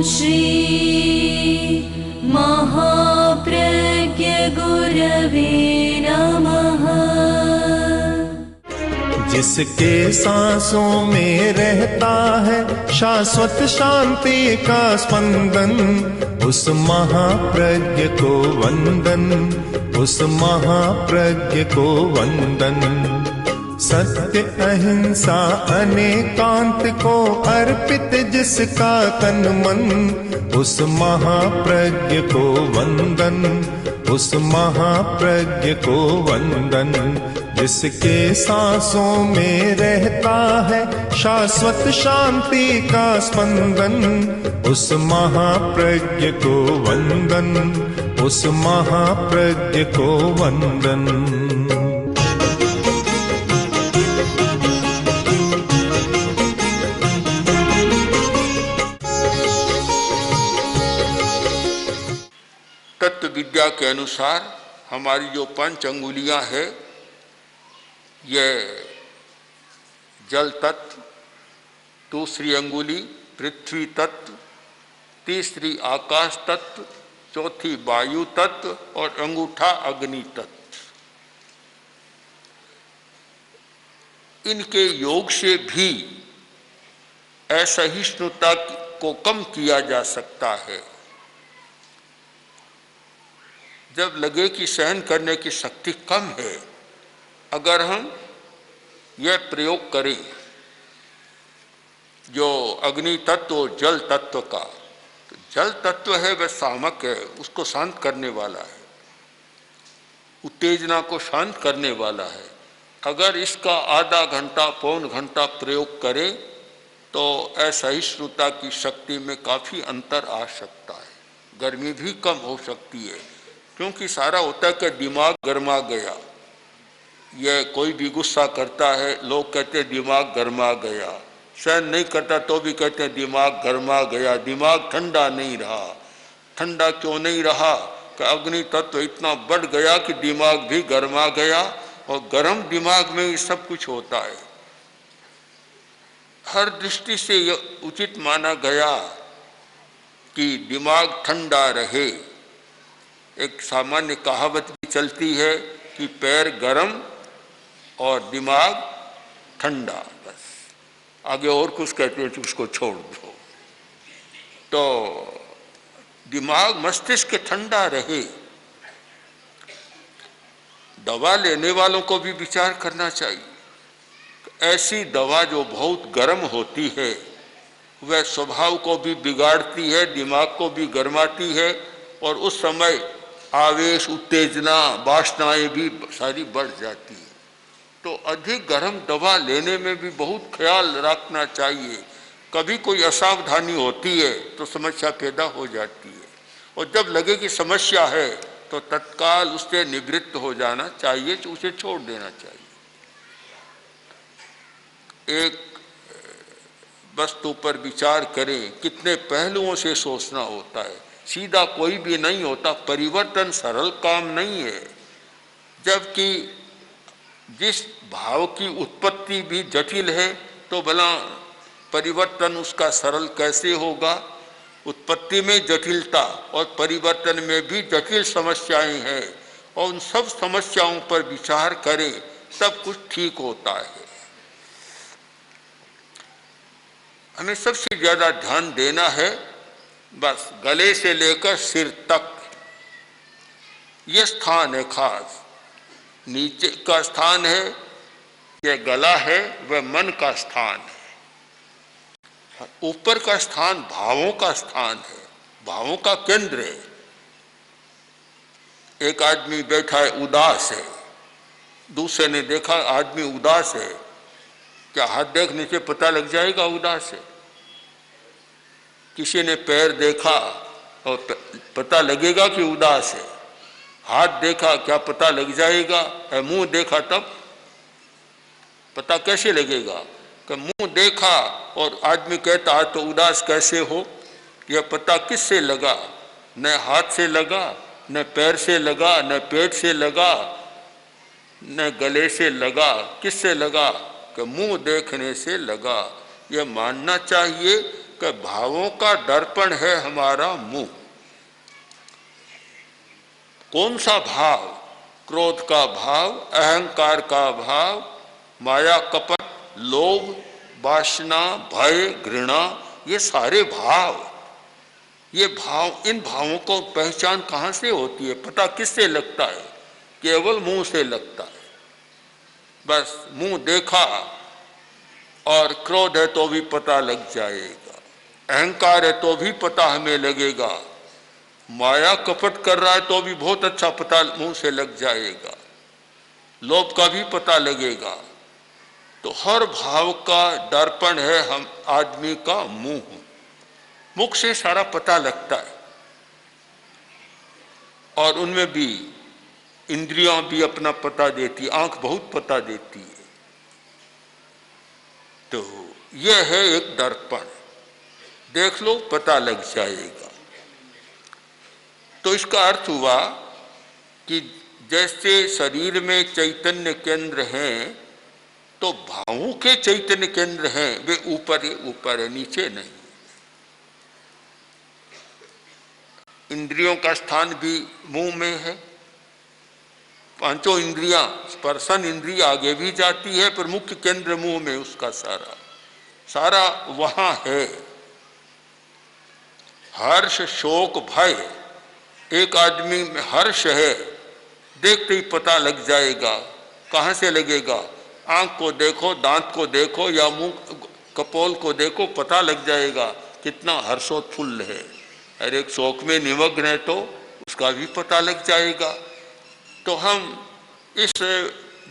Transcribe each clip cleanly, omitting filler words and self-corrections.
श्री महाप्रज्ञ गुरवे नमः। जिसके सांसों में रहता है शाश्वत शांति का स्पंदन, उस महाप्रज्ञ को वंदन, उस महाप्रज्ञ को वंदन। सत्य अहिंसा अनेकांत को अर्पित जिसका तन मन, उस महाप्रज्ञ को वंदन, उस महाप्रज्ञ को वंदन। जिसके सांसों में रहता है शाश्वत शांति का स्पंदन, उस महाप्रज्ञ को वंदन, उस महाप्रज्ञ को वंदन। तत्व विद्या के अनुसार हमारी जो 5 अंगुलियां है, यह जल तत्व, दूसरी अंगुली पृथ्वी तत्व, तीसरी आकाश तत्व, चौथी वायु तत्व और अंगूठा अग्नि तत्व। इनके योग से भी असहिष्णुता को कम किया जा सकता है। जब लगे कि सहन करने की शक्ति कम है, अगर हम यह प्रयोग करें जो अग्नि तत्व और जल तत्व का, तो जल तत्व है वह सामक है, उसको शांत करने वाला है, उत्तेजना को शांत करने वाला है। अगर इसका आधा घंटा पौन घंटा प्रयोग करें तो असहिष्णुता की शक्ति में काफ़ी अंतर आ सकता है, गर्मी भी कम हो सकती है। क्योंकि सारा होता है कि दिमाग गर्मा गया, यह कोई भी गुस्सा करता है लोग कहते हैं दिमाग गर्मा गया, सहन नहीं करता तो भी कहते हैं दिमाग गर्मा गया, दिमाग ठंडा नहीं रहा। ठंडा क्यों नहीं रहा? कि अग्नि तत्व इतना बढ़ गया कि दिमाग भी गर्मा गया, और गर्म दिमाग में ही सब कुछ होता है। हर दृष्टि से यह उचित माना गया कि दिमाग ठंडा रहे। एक सामान्य कहावत भी चलती है कि पैर गरम और दिमाग ठंडा, बस आगे और कुछ कहते हैं तो उसको छोड़ दो। तो दिमाग मस्तिष्क ठंडा रहे। दवा लेने वालों को भी विचार करना चाहिए। ऐसी दवा जो बहुत गर्म होती है वह स्वभाव को भी बिगाड़ती है, दिमाग को भी गर्माती है, और उस समय आवेश, उत्तेजना, वासनाएं भी सारी बढ़ जाती है। तो अधिक गर्म दवा लेने में भी बहुत ख्याल रखना चाहिए। कभी कोई असावधानी होती है तो समस्या पैदा हो जाती है, और जब लगे कि समस्या है तो तत्काल उससे निवृत्त हो जाना चाहिए, उसे छोड़ देना चाहिए। एक वस्तु पर विचार करें, कितने पहलुओं से सोचना होता है, सीधा कोई भी नहीं होता। परिवर्तन सरल काम नहीं है, जबकि जिस भाव की उत्पत्ति भी जटिल है तो भला परिवर्तन उसका सरल कैसे होगा? उत्पत्ति में जटिलता और परिवर्तन में भी जटिल समस्याएं हैं, और उन सब समस्याओं पर विचार करें सब कुछ ठीक होता है। हमें सबसे ज़्यादा ध्यान देना है बस गले से लेकर सिर तक, ये स्थान है खास। नीचे का स्थान है, यह गला है, वह मन का स्थान है। ऊपर का स्थान भावों का स्थान है, भावों का केंद्र है। एक आदमी बैठा है, उदास है, दूसरे ने देखा आदमी उदास है, क्या हाथ देखने से पता लग जाएगा उदास है? किसी ने पैर देखा और पता लगेगा कि उदास है? हाथ देखा क्या पता लग जाएगा? मुंह देखा तब पता कैसे लगेगा? कि मुंह देखा और आदमी कहता है तो उदास कैसे हो, यह पता किससे लगा? न हाथ से लगा, न पैर से लगा, न पेट से लगा, न गले से लगा, किससे लगा? कि मुंह देखने से लगा। यह मानना चाहिए कि भावों का दर्पण है हमारा मुंह। कौन सा भाव? क्रोध का भाव, अहंकार का भाव, माया कपट, लोभ, वासना, भय, घृणा, ये सारे भाव। ये भाव, इन भावों को पहचान कहाँ से होती है, पता किससे लगता है? केवल मुंह से लगता है। बस मुंह देखा और क्रोध है तो भी पता लग जाएगा, अहंकार है तो भी पता हमें लगेगा, माया कपट कर रहा है तो भी बहुत अच्छा पता मुंह से लग जाएगा, लोभ का भी पता लगेगा। तो हर भाव का दर्पण है हम आदमी का मुंह। मुख से सारा पता लगता है और उनमें भी इंद्रियां भी अपना पता देती, आंख बहुत पता देती है। तो यह है एक दर्पण, देख लो पता लग जाएगा। तो इसका अर्थ हुआ कि जैसे शरीर में चैतन्य केंद्र हैं तो भावों के चैतन्य केंद्र हैं, वे ऊपर है, नीचे नहीं। इंद्रियों का स्थान भी मुंह में है। पांचों इंद्रियां, स्पर्शन इंद्रिय आगे भी जाती है पर मुख्य केंद्र मुंह में, उसका सारा वहां है। हर्ष, शोक, भय, एक आदमी में हर्ष है, देखते ही पता लग जाएगा। कहाँ से लगेगा? आंख को देखो, दांत को देखो या मुंह कपोल को देखो, पता लग जाएगा कितना हर्षोत्फुल्ल है। और एक शोक में निमग्न है तो उसका भी पता लग जाएगा। तो हम इस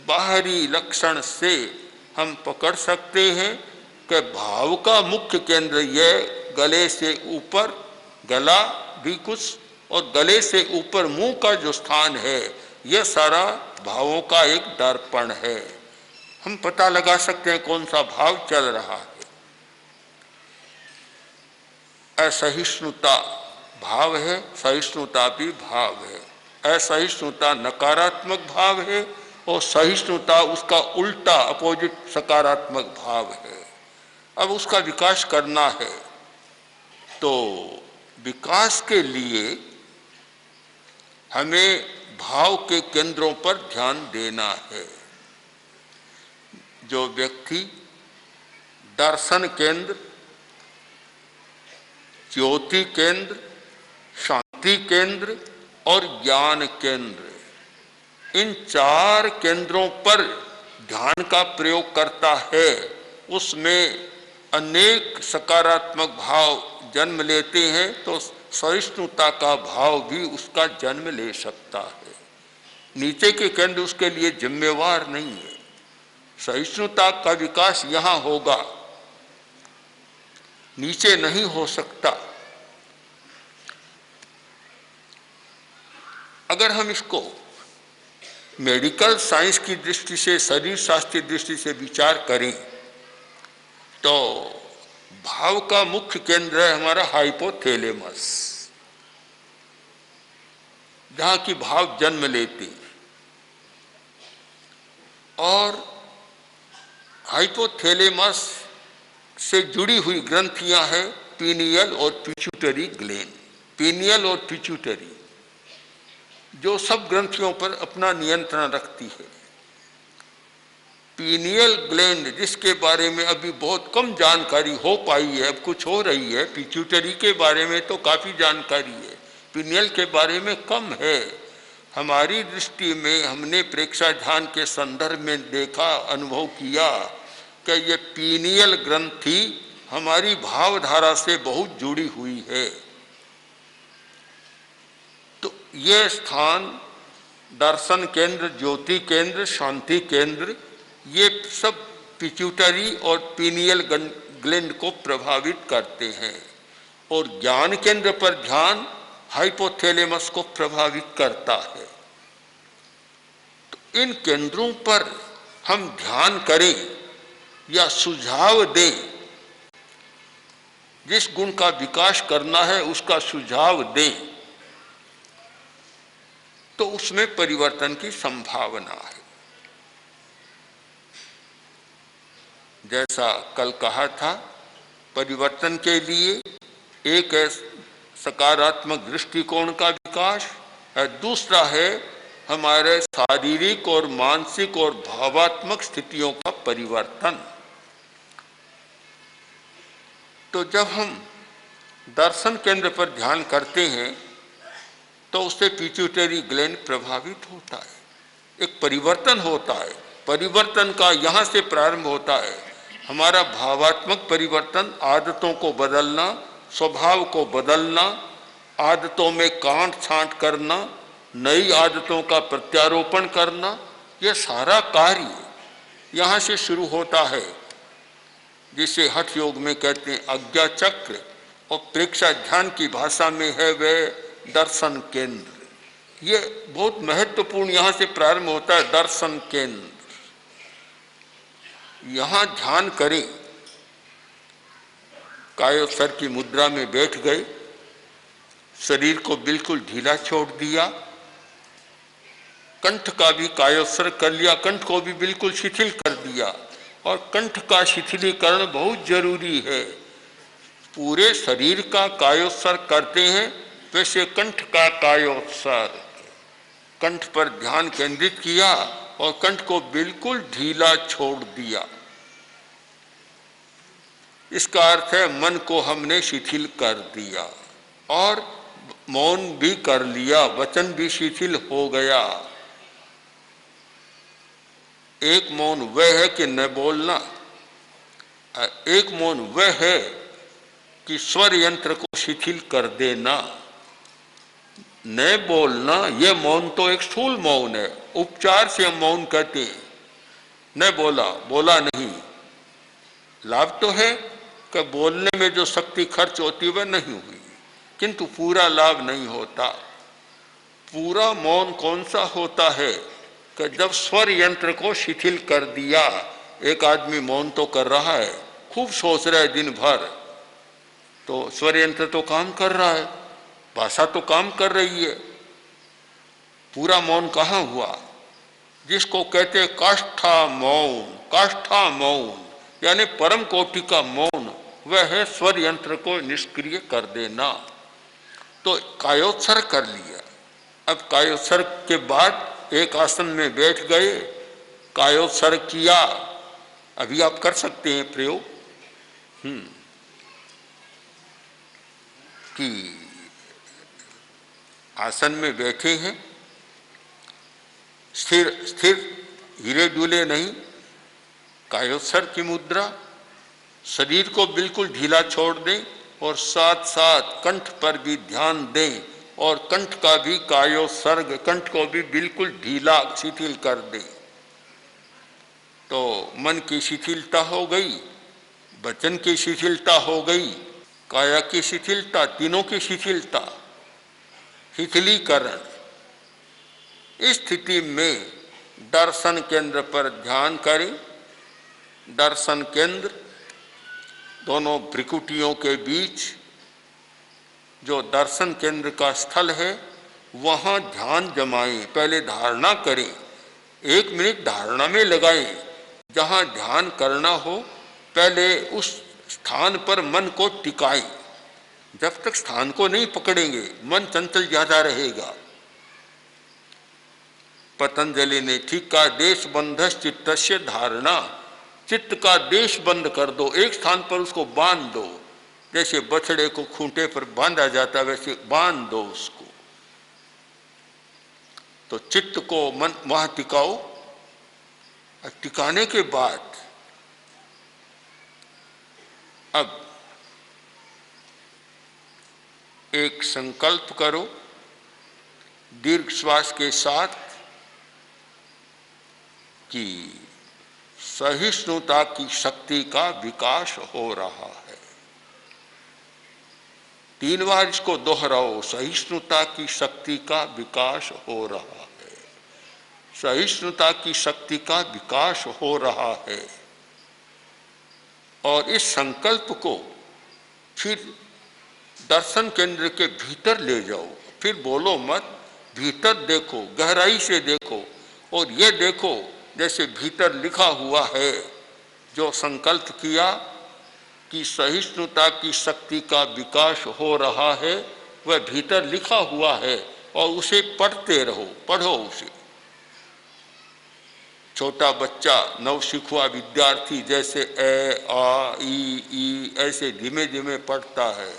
बाहरी लक्षण से हम पकड़ सकते हैं कि भाव का मुख्य केंद्र यह गले से ऊपर, गला भी कुछ, और गले से ऊपर मुंह का जो स्थान है, यह सारा भावों का एक दर्पण है। हम पता लगा सकते हैं कौन सा भाव चल रहा है। असहिष्णुता भाव है, सहिष्णुता भी भाव है। असहिष्णुता नकारात्मक भाव है और सहिष्णुता उसका उल्टा अपोजिट सकारात्मक भाव है। अब उसका विकास करना है, तो विकास के लिए हमें भाव के केंद्रों पर ध्यान देना है। जो व्यक्ति दर्शन केंद्र, ज्योति केंद्र, शांति केंद्र और ज्ञान केंद्र, इन चार केंद्रों पर ध्यान का प्रयोग करता है, उसमें अनेक सकारात्मक भाव जन्म लेते हैं, तो सहिष्णुता का भाव भी उसका जन्म ले सकता है। नीचे के केंद्र उसके लिए जिम्मेवार नहीं है। सहिष्णुता का विकास यहाँ होगा, नीचे नहीं हो सकता। अगर हम इसको मेडिकल साइंस की दृष्टि से, शरीर शास्त्र की दृष्टि से विचार करें तो भाव का मुख्य केंद्र है हमारा हाइपोथैलेमस, जहां की भाव जन्म लेते हैं। और हाइपोथैलेमस से जुड़ी हुई ग्रंथियां हैं पीनियल और पिट्यूटरी ग्लैंड। पीनियल और पिट्यूटरी जो सब ग्रंथियों पर अपना नियंत्रण रखती है। पीनियल ग्लैंड जिसके बारे में अभी बहुत कम जानकारी हो पाई है, अब कुछ हो रही है। पिट्यूटरी के बारे में तो काफ़ी जानकारी है, पीनियल के बारे में कम है। हमारी दृष्टि में हमने प्रेक्षा ध्यान के संदर्भ में देखा, अनुभव किया कि ये पीनियल ग्रंथि हमारी भावधारा से बहुत जुड़ी हुई है। तो ये स्थान दर्शन केंद्र, ज्योति केंद्र, शांति केंद्र, ये सब पिट्यूटरी और पीनियल ग्लैंड को प्रभावित करते हैं। और ज्ञान केंद्र पर ध्यान हाइपोथैलेमस को प्रभावित करता है। तो इन केंद्रों पर हम ध्यान करें या सुझाव दें, जिस गुण का विकास करना है उसका सुझाव दें, तो उसमें परिवर्तन की संभावना है। जैसा कल कहा था परिवर्तन के लिए एक है सकारात्मक दृष्टिकोण का विकास और दूसरा है हमारे शारीरिक और मानसिक और भावात्मक स्थितियों का परिवर्तन। तो जब हम दर्शन केंद्र पर ध्यान करते हैं तो उससे पिट्यूटरी ग्लैंड प्रभावित होता है, एक परिवर्तन होता है। परिवर्तन का यहाँ से प्रारंभ होता है हमारा भावात्मक परिवर्तन, आदतों को बदलना, स्वभाव को बदलना, आदतों में काट छांट करना, नई आदतों का प्रत्यारोपण करना, यह सारा कार्य यहाँ से शुरू होता है, जिसे हठ योग में कहते हैं आज्ञा चक्र, और प्रेक्षा ध्यान की भाषा में है वह दर्शन केंद्र। ये बहुत महत्वपूर्ण यहाँ से प्रारंभ होता है दर्शन केंद्र। यहाँ ध्यान करें, कायोत्सर्ग की मुद्रा में बैठ गए, शरीर को बिल्कुल ढीला छोड़ दिया, कंठ का भी कायोत्सर्ग कर लिया, कंठ को भी बिल्कुल शिथिल कर दिया। और कंठ का शिथिलीकरण बहुत जरूरी है। पूरे शरीर का कायोत्सर्ग करते हैं वैसे कंठ का कायोत्सर्ग, कंठ पर ध्यान केंद्रित किया और कंठ को बिल्कुल ढीला छोड़ दिया। इसका अर्थ है मन को हमने शिथिल कर दिया और मौन भी कर लिया, वचन भी शिथिल हो गया। एक मौन वह है कि न बोलना, एक मौन वह है कि स्वर यंत्र को शिथिल कर देना। न बोलना यह मौन तो एक स्थूल मौन है, उपचार से हम मौन कहते हैं। न बोला, बोला नहीं, लाभ तो है कि बोलने में जो शक्ति खर्च होती है वह नहीं हुई, किंतु पूरा लाभ नहीं होता। पूरा मौन कौन सा होता है कि जब स्वर यंत्र को शिथिल कर दिया। एक आदमी मौन तो कर रहा है, खूब सोच रहा है दिन भर, तो स्वर यंत्र तो काम कर रहा है, भाषा तो काम कर रही है, पूरा मौन कहाँ हुआ? जिसको कहते हैं काष्ठा मौन, काष्ठा मौन यानी परम कोटि का मौन, वह है स्वर यंत्र को निष्क्रिय कर देना। तो कायोत्सर्ग कर लिया। अब कायोत्सर्ग के बाद एक आसन में बैठ गए, कायोत्सर्ग किया। अभी आप कर सकते हैं प्रयोग कि आसन में बैठे हैं, स्थिर स्थिर, हिले डुले नहीं, कायोत्सर्ग की मुद्रा, शरीर को बिल्कुल ढीला छोड़ दें और साथ साथ कंठ पर भी ध्यान दें और कंठ का भी कायोत्सर्ग, कंठ को भी बिल्कुल ढीला शिथिल कर दें। तो मन की शिथिलता हो गई, वचन की शिथिलता हो गई, काया की शिथिलता, तीनों की शिथिलता, शिथिलीकरण। इस स्थिति में दर्शन केंद्र पर ध्यान करें। दर्शन केंद्र दोनों भ्रिकुटियों के बीच जो दर्शन केंद्र का स्थल है, वहाँ ध्यान जमाएं। पहले धारणा करें, 1 मिनट धारणा में लगाएं। जहाँ ध्यान करना हो पहले उस स्थान पर मन को टिकाएं। जब तक स्थान को नहीं पकड़ेंगे मन चंचल ज्यादा रहेगा। पतंजलि ने ठीक कहा, देश बंधस चित्तस्य धारणा, चित्त का देश बंद कर दो, एक स्थान पर उसको बांध दो। जैसे बछड़े को खूंटे पर बांधा जाता वैसे बांध दो उसको। तो चित्त को मन वहां टिकाओ। टिकाने के बाद अब एक संकल्प करो दीर्घ श्वास के साथ कि सहिष्णुता की शक्ति का विकास हो रहा है। 3 बार इसको दोहराओ, सहिष्णुता की शक्ति का विकास हो रहा है, सहिष्णुता की शक्ति का विकास हो रहा है। और इस संकल्प को फिर दर्शन केंद्र के भीतर ले जाओ। फिर बोलो मत, भीतर देखो, गहराई से देखो और ये देखो जैसे भीतर लिखा हुआ है जो संकल्प किया कि सहिष्णुता की शक्ति का विकास हो रहा है वह भीतर लिखा हुआ है और उसे पढ़ते रहो, पढ़ो उसे। छोटा बच्चा नवसिखुआ विद्यार्थी जैसे ए आ ई ऐसे धीमे धीमे पढ़ता है,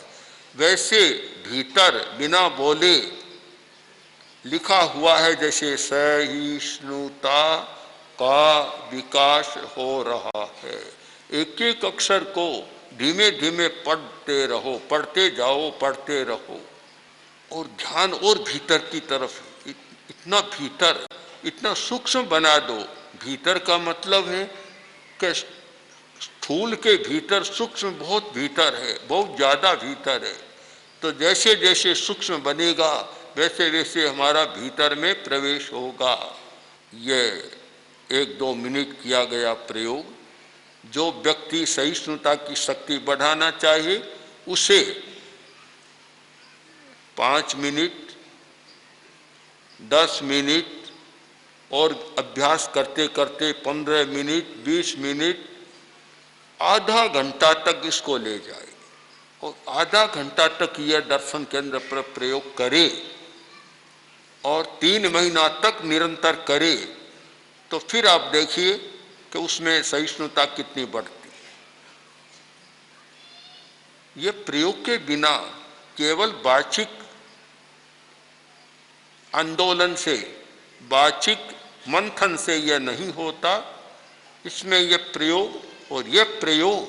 वैसे भीतर बिना बोले लिखा हुआ है जैसे सहिष्णुता का विकास हो रहा है। एक एक अक्षर को धीमे धीमे पढ़ते रहो, पढ़ते जाओ, पढ़ते रहो और ध्यान और भीतर की तरफ, इतना भीतर, इतना सूक्ष्म बना दो। भीतर का मतलब है कि स्थूल के भीतर सूक्ष्म बहुत भीतर है, बहुत ज़्यादा भीतर है। तो जैसे जैसे सूक्ष्म बनेगा वैसे वैसे हमारा भीतर में प्रवेश होगा। ये 1-2 मिनट किया गया प्रयोग, जो व्यक्ति सहिष्णुता की शक्ति बढ़ाना चाहे उसे 5 मिनट, 10 मिनट और अभ्यास करते करते 15 मिनट, 20 मिनट, आधा घंटा तक इसको ले जाए और आधा घंटा तक यह दर्शन केंद्र पर प्रयोग करे और 3 महीना तक निरंतर करे, तो फिर आप देखिए कि उसमें सहिष्णुता कितनी बढ़ती है। ये प्रयोग के बिना केवल वाचिक आंदोलन से, वाचिक मंथन से यह नहीं होता। इसमें यह प्रयोग और यह प्रयोग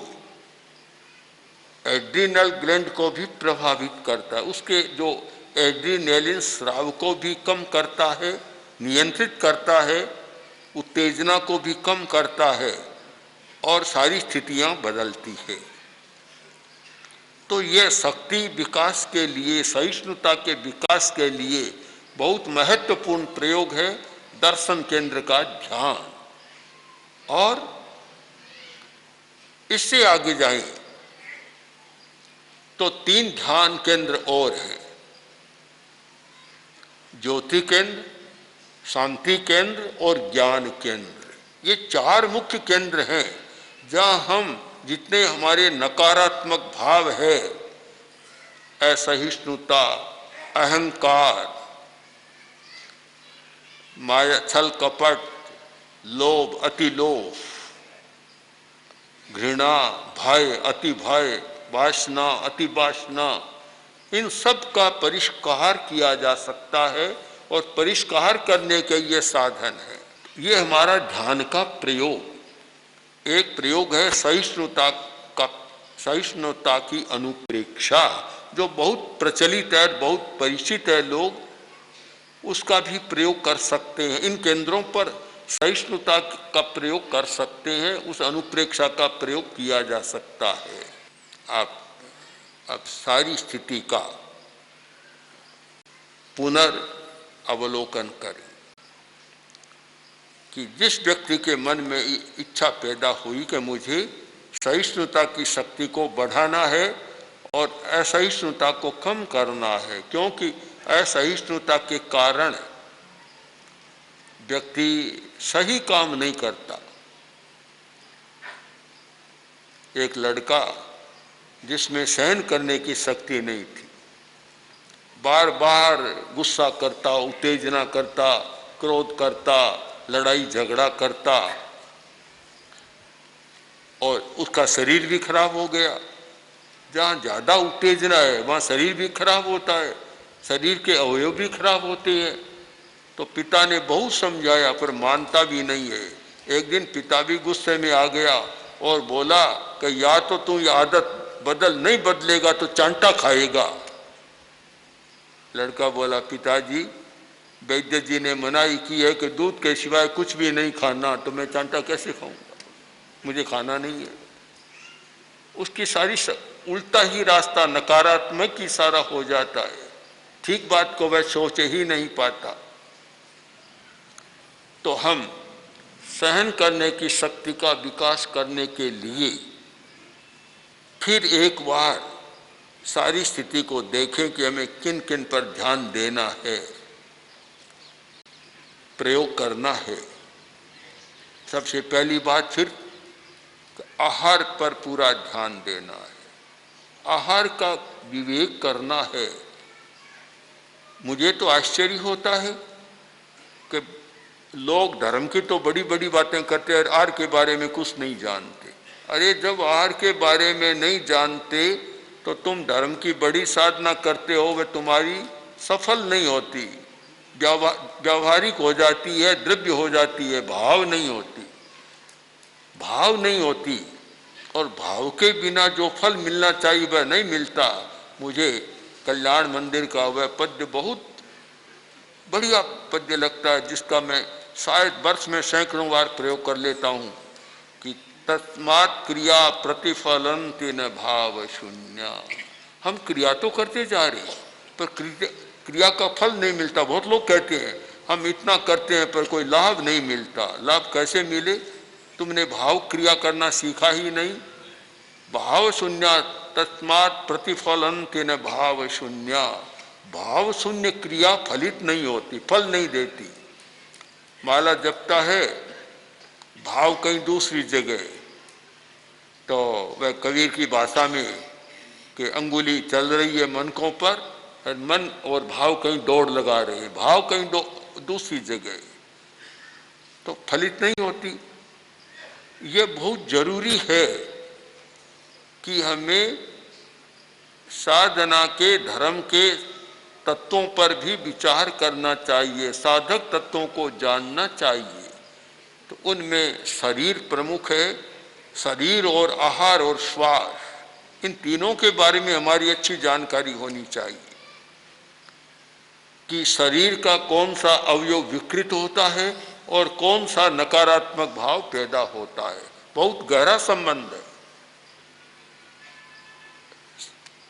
एड्रिनल ग्लैंड को भी प्रभावित करता है, उसके जो एड्रिनलिन स्राव को भी कम करता है, नियंत्रित करता है, उत्तेजना को भी कम करता है और सारी स्थितियां बदलती है। तो यह शक्ति विकास के लिए, सहिष्णुता के विकास के लिए बहुत महत्वपूर्ण प्रयोग है दर्शन केंद्र का ध्यान। और इससे आगे जाएं तो 3 ध्यान केंद्र और हैं, ज्योति केंद्र, शांति केंद्र और ज्ञान केंद्र। ये 4 मुख्य केंद्र हैं जहाँ हम जितने हमारे नकारात्मक भाव है, असहिष्णुता, अहंकार, माया, छल कपट, लोभ, अति लोभ, घृणा, भय, अति भय, वासना, अति वासना, इन सब का परिष्कार किया जा सकता है और परिष्कार करने के ये साधन है। ये हमारा ध्यान का प्रयोग। एक प्रयोग है सहिष्णुता का, सहिष्णुता की अनुप्रेक्षा, जो बहुत प्रचलित है, बहुत परिचित है, लोग उसका भी प्रयोग कर सकते हैं। इन केंद्रों पर सहिष्णुता का प्रयोग कर सकते हैं, उस अनुप्रेक्षा का प्रयोग किया जा सकता है। आप अब सारी स्थिति का पुनर्अवलोकन करें कि जिस व्यक्ति के मन में इच्छा पैदा हुई कि मुझे सहिष्णुता की शक्ति को बढ़ाना है और असहिष्णुता को कम करना है, क्योंकि असहिष्णुता के कारण व्यक्ति सही काम नहीं करता। एक लड़का जिसमें सहन करने की शक्ति नहीं थी, बार बार गुस्सा करता, उत्तेजना करता, क्रोध करता, लड़ाई झगड़ा करता और उसका शरीर भी खराब हो गया। जहाँ ज़्यादा उत्तेजना है वहाँ शरीर भी खराब होता है, शरीर के अवयव भी खराब होते हैं। तो पिता ने बहुत समझाया पर मानता भी नहीं है। एक दिन पिता भी गुस्से में आ गया और बोला कि या तो तू ये आदत बदल, नहीं बदलेगा तो चांटा खाएगा। लड़का बोला, पिताजी वैद्य जी ने मनाही की है कि दूध के सिवाय कुछ भी नहीं खाना, तो मैं चांटा कैसे खाऊंगा, मुझे खाना नहीं है। उसकी सारी उल्टा ही रास्ता, नकारात्मक ही सारा हो जाता है, ठीक बात को वह सोच ही नहीं पाता। तो हम सहन करने की शक्ति का विकास करने के लिए फिर एक बार सारी स्थिति को देखें कि हमें किन किन पर ध्यान देना है, प्रयोग करना है। सबसे पहली बात, फिर आहार पर पूरा ध्यान देना है, आहार का विवेक करना है। मुझे तो आश्चर्य होता है कि लोग धर्म की तो बड़ी बड़ी बातें करते हैं, आहार के बारे में कुछ नहीं जानते। अरे जब आहार के बारे में नहीं जानते तो तुम धर्म की बड़ी साधना करते हो, वह तुम्हारी सफल नहीं होती, व्यावहारिक हो जाती है, द्रव्य हो जाती है, भाव नहीं होती, भाव नहीं होती। और भाव के बिना जो फल मिलना चाहिए वह नहीं मिलता। मुझे कल्याण मंदिर का वह पद्य बहुत बढ़िया पद्य लगता है, जिसका मैं शायद वर्ष में सैकड़ों बार प्रयोग कर लेता हूँ कि तस्मात् क्रिया प्रतिफलन्ति न भाव शून्य। हम क्रिया तो करते जा रहे हैं पर क्रिया का फल नहीं मिलता। बहुत लोग कहते हैं हम इतना करते हैं पर कोई लाभ नहीं मिलता। लाभ कैसे मिले? तुमने भाव क्रिया करना सीखा ही नहीं। भाव शून्य तस्मात् प्रतिफलन्ति न भाव शून्य। भाव शून्य क्रिया फलित नहीं होती, फल नहीं देती। माला जपता है, भाव कहीं दूसरी जगह, तो वह कबीर की भाषा में कि अंगुली चल रही है मनकों पर, मन और भाव कहीं दौड़ लगा रहे हैं, भाव कहीं दूसरी जगह, तो फलित नहीं होती। ये बहुत जरूरी है कि हमें साधना के धर्म के तत्वों पर भी विचार करना चाहिए, साधक तत्वों को जानना चाहिए। तो उनमें शरीर प्रमुख है, शरीर और आहार और श्वास, इन तीनों के बारे में हमारी अच्छी जानकारी होनी चाहिए कि शरीर का कौन सा अवयव विकृत होता है और कौन सा नकारात्मक भाव पैदा होता है। बहुत गहरा संबंध है,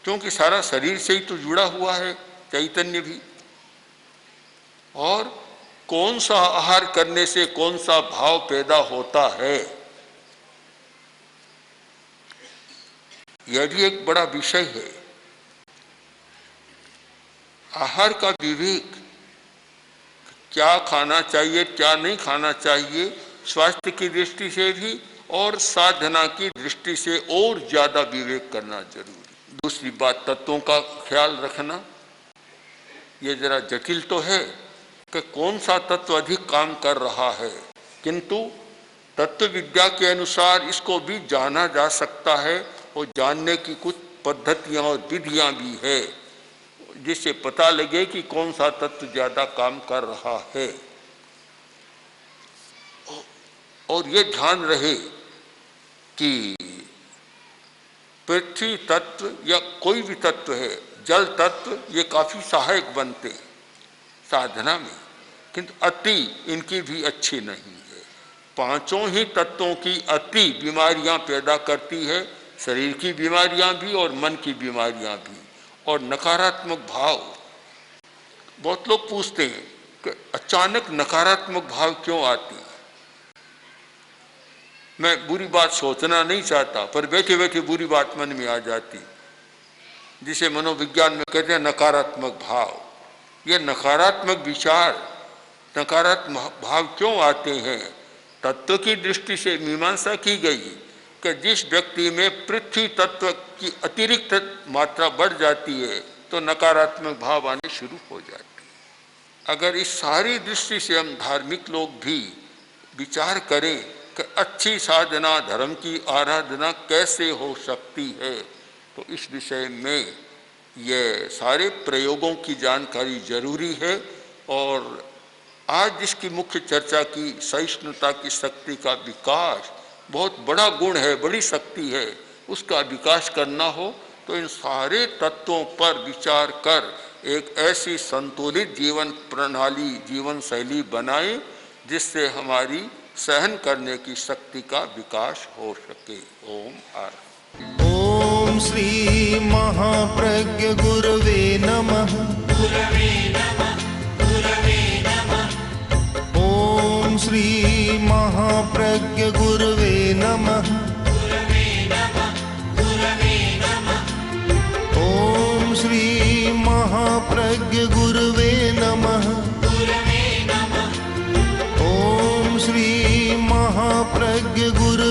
क्योंकि सारा शरीर से ही तो जुड़ा हुआ है चैतन्य भी। और कौन सा आहार करने से कौन सा भाव पैदा होता है, यह भी एक बड़ा विषय है। आहार का विवेक, क्या खाना चाहिए क्या नहीं खाना चाहिए, स्वास्थ्य की दृष्टि से भी और साधना की दृष्टि से और ज्यादा विवेक करना जरूरी। दूसरी बात, तत्वों का ख्याल रखना। ये जरा जटिल तो है कि कौन सा तत्व अधिक काम कर रहा है, किंतु तत्व विद्या के अनुसार इसको भी जाना जा सकता है और जानने की कुछ पद्धतियां और विधियां भी है जिससे पता लगे कि कौन सा तत्व ज्यादा काम कर रहा है। और ये ध्यान रहे कि पृथ्वी तत्व या कोई भी तत्व है, जल तत्व, ये काफी सहायक बनते हैं साधना में, किंतु अति इनकी भी अच्छी नहीं है। पांचों ही तत्वों की अति बीमारियां पैदा करती है, शरीर की बीमारियां भी और मन की बीमारियां भी। और नकारात्मक भाव, बहुत लोग पूछते हैं कि अचानक नकारात्मक भाव क्यों आती है। मैं बुरी बात सोचना नहीं चाहता, पर बैठे बैठे बुरी बात मन में आ जाती, जिसे मनोविज्ञान में कहते हैं नकारात्मक भाव। ये नकारात्मक विचार, नकारात्मक भाव क्यों आते हैं? तत्व की दृष्टि से मीमांसा की गई कि जिस व्यक्ति में पृथ्वी तत्व की अतिरिक्त मात्रा बढ़ जाती है तो नकारात्मक भाव आने शुरू हो जाते हैं। अगर इस सारी दृष्टि से हम धार्मिक लोग भी विचार करें कि अच्छी साधना, धर्म की आराधना कैसे हो सकती है, तो इस विषय में ये सारे प्रयोगों की जानकारी जरूरी है। और आज जिसकी मुख्य चर्चा की सहिष्णुता की शक्ति का विकास बहुत बड़ा गुण है, बड़ी शक्ति है, उसका विकास करना हो तो इन सारे तत्वों पर विचार कर एक ऐसी संतुलित जीवन प्रणाली, जीवन शैली बनाए जिससे हमारी सहन करने की शक्ति का विकास हो सके। ओम आर। ओम श्री महाप्रज्ञ गुरवे नमः। गुरवे नमः, गुरवे नमः। ओम श्री महाप्रज्ञ गुरवे नमः। गुरवे नमः, गुरवे नमः। ओम श्री महाप्रज्ञ गुरवे नमः। गुरवे नमः। ओम श्री महाप्रज्ञ गुरवे